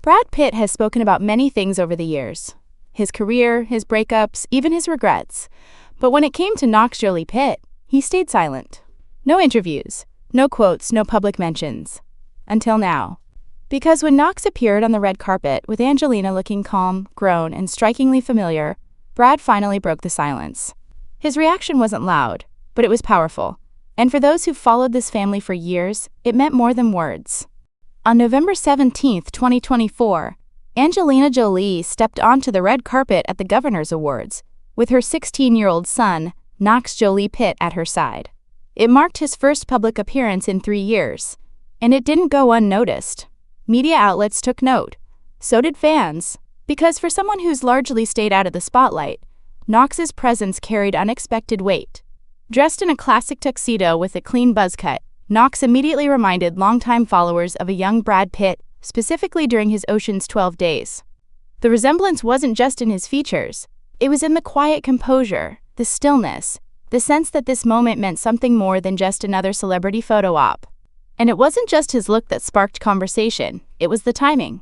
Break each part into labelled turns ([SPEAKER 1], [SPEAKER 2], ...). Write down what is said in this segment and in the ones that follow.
[SPEAKER 1] Brad Pitt has spoken about many things over the years. His career, his breakups, even his regrets. But when it came to Knox Jolie-Pitt, he stayed silent. No interviews, no quotes, no public mentions. Until now. Because when Knox appeared on the red carpet with Angelina looking calm, grown, and strikingly familiar, Brad finally broke the silence. His reaction wasn't loud, but it was powerful. And for those who've followed this family for years, it meant more than words. On November 17, 2024, Angelina Jolie stepped onto the red carpet at the Governor's Awards, with her 16-year-old son, Knox Jolie-Pitt, at her side. It marked his first public appearance in 3 years, and it didn't go unnoticed. Media outlets took note. So did fans, because for someone who's largely stayed out of the spotlight, Knox's presence carried unexpected weight. Dressed in a classic tuxedo with a clean buzz cut, Knox immediately reminded longtime followers of a young Brad Pitt, specifically during his Ocean's 12 days. The resemblance wasn't just in his features, it was in the quiet composure, the stillness, the sense that this moment meant something more than just another celebrity photo op. And it wasn't just his look that sparked conversation, it was the timing.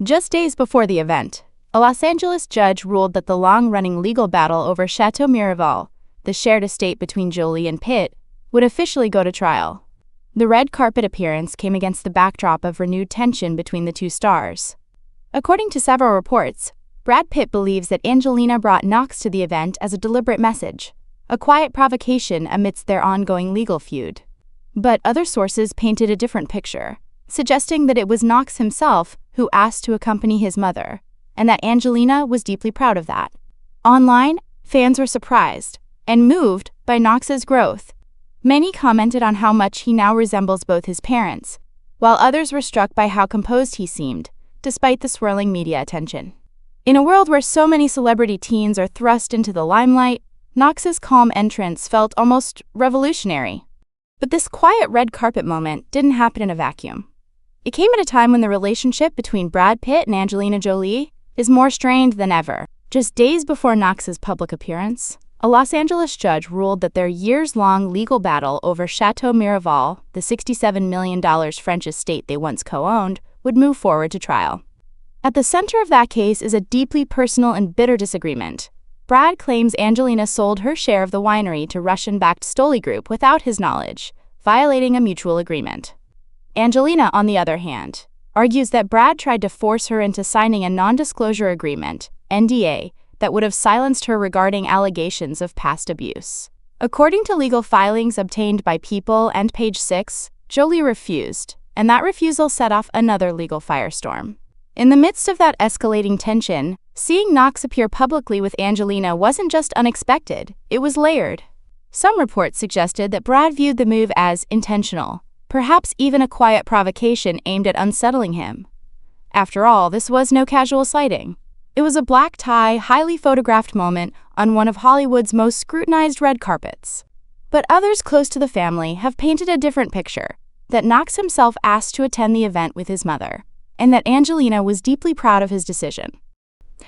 [SPEAKER 1] Just days before the event, a Los Angeles judge ruled that the long-running legal battle over Chateau Miraval, the shared estate between Jolie and Pitt, would officially go to trial. The red carpet appearance came against the backdrop of renewed tension between the two stars. According to several reports, Brad Pitt believes that Angelina brought Knox to the event as a deliberate message, a quiet provocation amidst their ongoing legal feud. But other sources painted a different picture, suggesting that it was Knox himself who asked to accompany his mother, and that Angelina was deeply proud of that. Online, fans were surprised and moved by Knox's growth. Many commented on how much he now resembles both his parents, while others were struck by how composed he seemed, despite the swirling media attention. In a world where so many celebrity teens are thrust into the limelight, Knox's calm entrance felt almost revolutionary. But this quiet red carpet moment didn't happen in a vacuum. It came at a time when the relationship between Brad Pitt and Angelina Jolie is more strained than ever. Just days before Knox's public appearance, a Los Angeles judge ruled that their years-long legal battle over Chateau Miraval, the $67 million French estate they once co-owned, would move forward to trial. At the center of that case is a deeply personal and bitter disagreement. Brad claims Angelina sold her share of the winery to Russian-backed Stoli Group without his knowledge, violating a mutual agreement. Angelina, on the other hand, argues that Brad tried to force her into signing a non-disclosure agreement, NDA, that would have silenced her regarding allegations of past abuse. According to legal filings obtained by People and Page 6, Jolie refused, and that refusal set off another legal firestorm. In the midst of that escalating tension, seeing Knox appear publicly with Angelina wasn't just unexpected, it was layered. Some reports suggested that Brad viewed the move as intentional, perhaps even a quiet provocation aimed at unsettling him. After all, this was no casual sighting. It was a black-tie, highly photographed moment on one of Hollywood's most scrutinized red carpets. But others close to the family have painted a different picture, that Knox himself asked to attend the event with his mother, and that Angelina was deeply proud of his decision.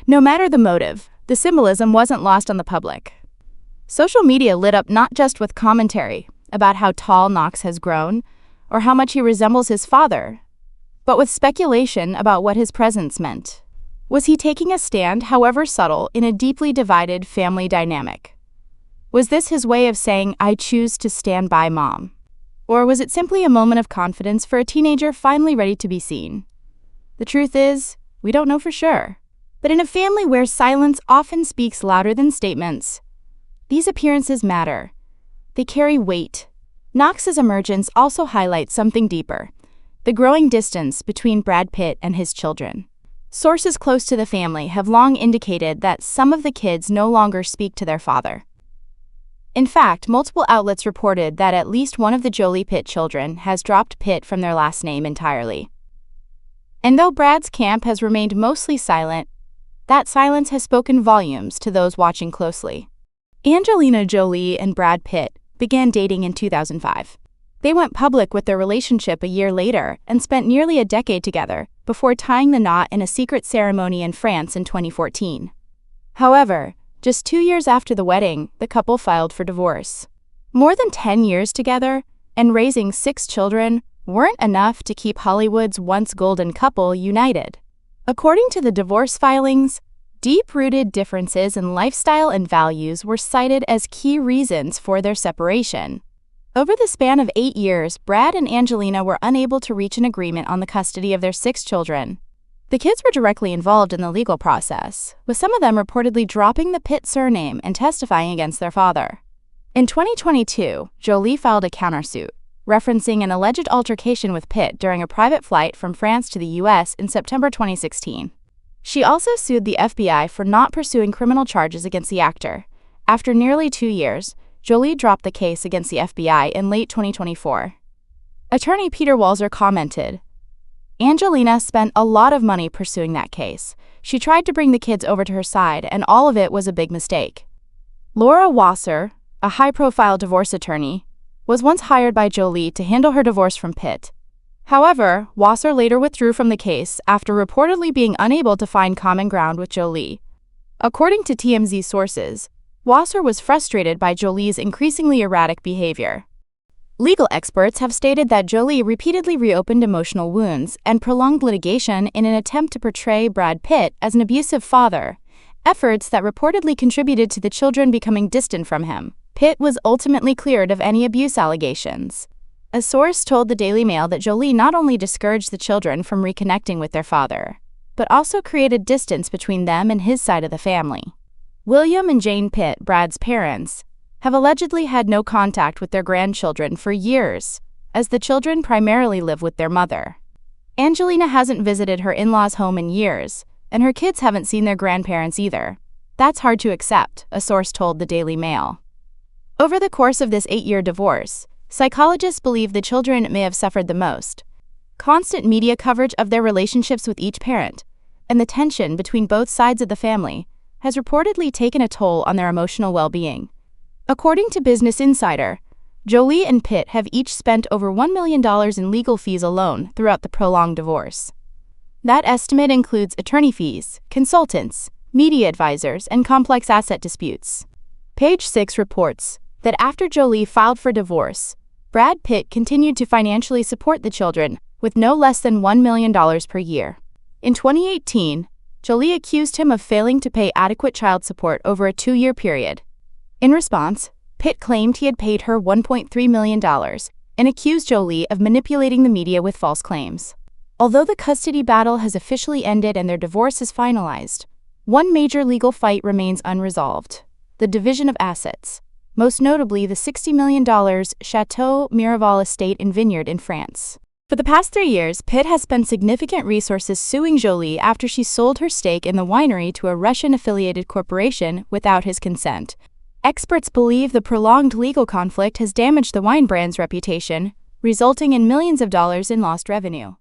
[SPEAKER 1] No matter the motive, the symbolism wasn't lost on the public. Social media lit up not just with commentary about how tall Knox has grown, or how much he resembles his father, but with speculation about what his presence meant. Was he taking a stand, however subtle, in a deeply divided family dynamic? Was this his way of saying, "I choose to stand by Mom"? Or was it simply a moment of confidence for a teenager finally ready to be seen? The truth is, we don't know for sure. But in a family where silence often speaks louder than statements, these appearances matter. They carry weight. Knox's emergence also highlights something deeper: the growing distance between Brad Pitt and his children. Sources close to the family have long indicated that some of the kids no longer speak to their father. In fact, multiple outlets reported that at least one of the Jolie-Pitt children has dropped Pitt from their last name entirely. And though Brad's camp has remained mostly silent, that silence has spoken volumes to those watching closely. Angelina Jolie and Brad Pitt began dating in 2005. They went public with their relationship a year later and spent nearly a decade together before tying the knot in a secret ceremony in France in 2014. However, just 2 years after the wedding, the couple filed for divorce. More than 10 years together and raising 6 children weren't enough to keep Hollywood's once golden couple united. According to the divorce filings, deep-rooted differences in lifestyle and values were cited as key reasons for their separation. Over the span of 8 years, Brad and Angelina were unable to reach an agreement on the custody of their 6 children. The kids were directly involved in the legal process, with some of them reportedly dropping the Pitt surname and testifying against their father. In 2022, Jolie filed a countersuit, referencing an alleged altercation with Pitt during a private flight from France to the U.S. in September 2016. She also sued the FBI for not pursuing criminal charges against the actor. After nearly 2 years, Jolie dropped the case against the FBI in late 2024. Attorney Peter Walzer commented, "Angelina spent a lot of money pursuing that case. She tried to bring the kids over to her side, and all of it was a big mistake." Laura Wasser, a high-profile divorce attorney, was once hired by Jolie to handle her divorce from Pitt. However, Wasser later withdrew from the case after reportedly being unable to find common ground with Jolie. According to TMZ sources, Wasser was frustrated by Jolie's increasingly erratic behavior. Legal experts have stated that Jolie repeatedly reopened emotional wounds and prolonged litigation in an attempt to portray Brad Pitt as an abusive father, efforts that reportedly contributed to the children becoming distant from him. Pitt was ultimately cleared of any abuse allegations. A source told the Daily Mail that Jolie not only discouraged the children from reconnecting with their father, but also created distance between them and his side of the family. William and Jane Pitt, Brad's parents, have allegedly had no contact with their grandchildren for years, as the children primarily live with their mother. Angelina hasn't visited her in-laws' home in years, and her kids haven't seen their grandparents either. That's hard to accept, a source told the Daily Mail. Over the course of this 8-year divorce, psychologists believe the children may have suffered the most. Constant media coverage of their relationships with each parent, and the tension between both sides of the family, has reportedly taken a toll on their emotional well-being. According to Business Insider, Jolie and Pitt have each spent over $1 million in legal fees alone throughout the prolonged divorce. That estimate includes attorney fees, consultants, media advisors, and complex asset disputes. Page 6 reports that after Jolie filed for divorce, Brad Pitt continued to financially support the children with no less than $1 million per year. In 2018, Jolie accused him of failing to pay adequate child support over a 2-year period. In response, Pitt claimed he had paid her $1.3 million and accused Jolie of manipulating the media with false claims. Although the custody battle has officially ended and their divorce is finalized, one major legal fight remains unresolved: the division of assets, most notably the $60 million Chateau Miraval estate and vineyard in France. For the past 3 years, Pitt has spent significant resources suing Jolie after she sold her stake in the winery to a Russian-affiliated corporation without his consent. Experts believe the prolonged legal conflict has damaged the wine brand's reputation, resulting in millions of dollars in lost revenue.